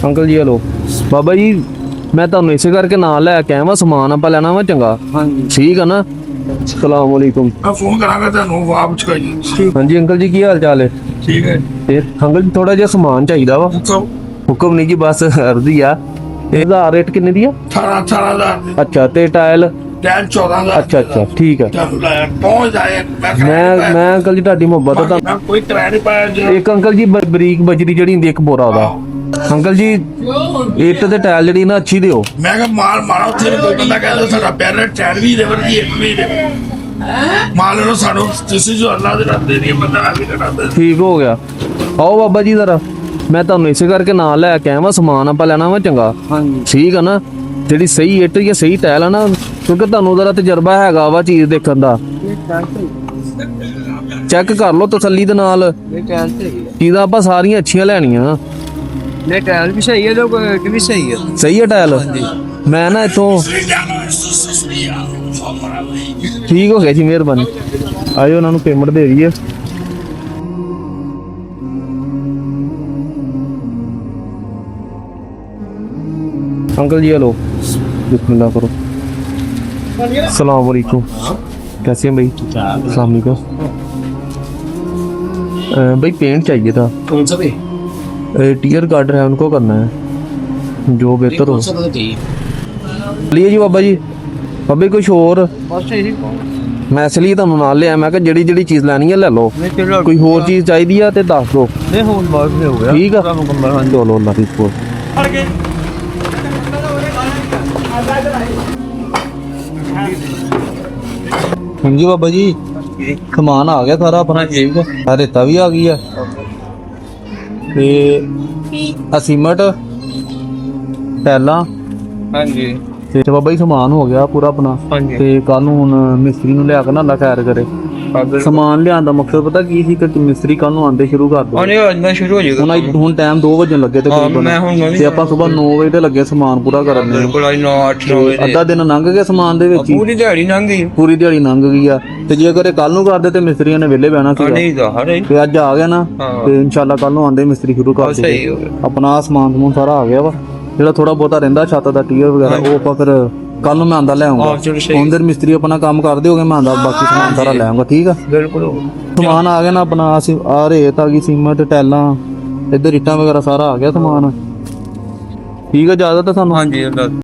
Uncle जी hello बाबा जी मैं ਤੁਹਾਨੂੰ ਇਸੇ ਕਰਕੇ ਨਾਲ ਲੈ ਕੇ ਆਇਆ ਵਾਂ ਸਮਾਨ ਆਪਾਂ ਲੈਣਾ ਵਾ ਚੰਗਾ ਹਾਂਜੀ ਠੀਕ ਆ ਨਾ अस्सलाम वालेकुम मैं फोन करांगा तेनू वापस चाहिए हाँ जी अंकल जी की हाल चाल है ठीक है ਤੇ ਅੰਕਲ ਜੀ ਥੋੜਾ ਜਿਹਾ ਸਮਾਨ ਚਾਹੀਦਾ ਵਾ हुक्म ਹੁਕਮ ਨਹੀਂ ਜੀ ਬਸ ਅਰਜ਼ੀ ਆ ਇਹਦਾ ਰੇਟ ਕਿੰਨੇ ਦੀ ਆ 18,000 ਅੱਛਾ ਤੇ ਟਾਇਲ टैन 14,000 ਅੱਛਾ ਠੀਕ ਆ पहुंच जाए ਮੈਂ ਅੰਕਲ ਜੀ ਤੁਹਾਡੀ ਮੁਹੱਬਤ ਆ मैं कोई किराया नहीं पाया जो ਇੱਕ ਅੰਕਲ ਜੀ ਬਰੀਕ ਬਜਰੀ ਜਿਹੜੀ ਹੁੰਦੀ ਇੱਕ ਬੋਰਾ ਉਹਦਾ ਅੰਕਲ ਜੀ ਇੱਟ ਤੇ ਟਾਇਲ ਜਿਹੜੀ ਨਾ ਅੱਛੀ ਦਿਓ मैं क्या माल मारा उत्थे कोई बंदा कहता साडा पैर टैर भी देवर की एक भी दे माल नो साडो जिस जो अल्लाह दे रब दे दी बंदा भी कराता ਠੀਕ ਹੋ ਗਿਆ ਆਓ ਬਾਬਾ ਜੀ ਜ਼ਰਾ ਮੈਂ ਤੁਹਾਨੂੰ ਇਸੇ ਕਰਕੇ ਨਾਲ ਲੈ ਕੇ ਆਇਆ ਵਾਂ ਸਮਾਨ ਆਪਾਂ ਲੈਣਾ ਵਾ ਚੰਗਾ ਹਾਂਜੀ ਠੀਕ ਆ ਨਾ ਜਿਹੜੀ ਸਹੀ ਇੱਟ ਜਾਂ ਸਹੀ ਟਾਇਲ ਆ ਨਾ ਕਿਉਂਕਿ ਤੁਹਾਨੂੰ ਉਹਦਾ ਤਜਰਬਾ ਹੈਗਾ ਵਾ ਚੀਜ਼ ਦੇਖਣ ਦਾ ਚੈੱਕ ਕਰ ਲਓ ਤਸੱਲੀ ਦੇ ਨਾਲ ये टैल सही है ਚੀਜ਼ਾਂ ਆਪਾਂ ਸਾਰੀਆਂ ਅੱਛੀਆਂ ਲੈਣੀਆਂ ये टैल भी सही है लोग भी सही है ਸਹੀ ਹੈ ਟਾਇਲ ਮੈਂ ਨਾ ਇੱਥੋਂ ਠੀਕ ਹੋ ਗਿਆ ਜੀ ਮਿਹਰਬਾਨੀ ਆਇਓ ਉਹਨਾਂ ਨੂੰ ਪੇਮੈਂਟ ਦੇ ਦਈਏ अंकल जी हेलो बिस्मिल्लाह करो अस्सलाम वालेकुम कैसे हैं भाई अस्सलाम वालेकुम भाई पेंट चाहिए था कौन सा भी टीयर गार्डर है उनको करना है जो बेहतर हो लिए जी बाबा जी कुछ और बस यही मैं इसलिए ਤੁਹਾਨੂੰ ਨਾਲ ਲਿਆ ਮੈਂ ਕਿ ਜਿਹੜੀ ਜਿਹੜੀ ਚੀਜ਼ ਲੈਣੀ ਹੈ ਲੈ ਲਓ नहीं चलो ਕੋਈ ਹੋਰ ਚੀਜ਼ ਚਾਹੀਦੀ ਆ ਤੇ ਦੱਸ ਦਿਓ नहीं हो बात नहीं हो गया ठीक है पूरा मुकम्मल हाँ जी। ਚਲੋ ਅੱਲਾਹ ਦੀ ਸ਼ੁਕਰ हाँ जी बाबा जी समान आ गया सारा अपना ठीक है रेता भी आ गई है ते सीमेंट ਟੈਲਾਂ हाँ जी ਤੇ ਬਾਬਾ ਜੀ ਸਮਾਨ ਹੋ ਗਿਆ ਪੂਰਾ ਆਪਣਾ हाँ जी ਤੇ ਕੱਲ ਨੂੰ ਹੁਣ ਮਿਸਤਰੀ ਨੂੰ ਲਿਆ ਕੇ ਨਾ ਅੱਲਾ ਖੈਰ ਕਰੇ ਸਮਾਨ ਲਿਆਉਣ ਦਾ ਮਕਸਦ ਪਤਾ ਕੀ ਸੀ ਕਿ ਮਿਸਤਰੀ ਕੱਲ ਨੂੰ ਆਂਦੇ ਸ਼ੁਰੂ ਕਰ ਦੋ और ये आज मैं शुरू हो जाएगा ਹੁਣ ਟਾਈਮ 2 ਵਜੇ ਲੱਗੇ ਤੇ हाँ ਤਕਰੀਬਨ मैं हूँ ਤੇ ਆਪਾਂ ਸਵੇਰ 9 ਵਜੇ ਤੇ ਲੱਗੇ ਸਮਾਨ ਪੂਰਾ ਕਰਨ ਨੂੰ बिल्कुल आज 9-8 बजे ਅੱਧਾ ਦਿਨ ਲੰਘ ਗਿਆ ਸਮਾਨ ਦੇ ਵਿੱਚ ਹੀ पूरी दिहाड़ी लंघ गई ਪੂਰੀ ਦਿਹਾੜੀ ਲੰਘ ਗਈ ਆ ਤੇ ਜੇ ਕਰੇ ਕੱਲ ਨੂੰ ਕਰਦੇ ਤੇ ਮਿਸਤਰੀਆਂ ਨੇ ਵਿਹਲੇ ਬਹਿਣਾ हाँ ਸੀ नहीं तो हर ਤੇ ਅੱਜ ਆ ਗਿਆ ਨਾ हाँ। ਤੇ ਇਨਸ਼ਾਅੱਲਾ ਕੱਲ ਨੂੰ ਆਂਦੇ ਮਿਸਤਰੀ ਸ਼ੁਰੂ ਕਰ सही ਦੇਗੇ हो गया ਆਪਣਾ ਆਹ ਸਮਾਨ ਸਮੂਨ ਸਾਰਾ ਆ ਗਿਆ ਵਾ ਜਿਹੜਾ ਥੋੜਾ ਬਹੁਤਾ ਰਹਿੰਦਾ ਛੱਤ ਦਾ ਟੀਅਰ ਵਗੈਰਾ ਉਹ ਆਪਾਂ ਫਿਰ ਕੱਲ ਨੂੰ ਮੈਂ ਆਂਦਾ ਲੈ ਆਉਂਗਾ हाँ चलो सही ਉਹਦੇ ਮਿਸਤਰੀ ਆਪਣਾ ਕੰਮ ਕਰਦੇ ਹੋਗੇ ਮੈਂ ਆਂਦਾ ਬਾਕੀ ਸਮਾਨ ਸਾਰਾ ਲੈ ਆਉਂਗਾ ਠੀਕ ਆ बिल्कुल हो गया। ਸਮਾਨ ਆ ਗਿਆ ਨਾ ਆਪਣਾ ਆ ਰੇਤ ਆ ਗਈ ਸੀਮੈਂਟ ਟੈਲਾਂ ਇੱਧਰ ਇੱਟਾਂ ਵਗੈਰਾ ਸਾਰਾ ਆ ਗਿਆ ਸਮਾਨ ਠੀਕ ਆ ਜ਼ਿਆਦਾ ਤਾਂ ਸਾਨੂੰ हाँ जी अल्लाह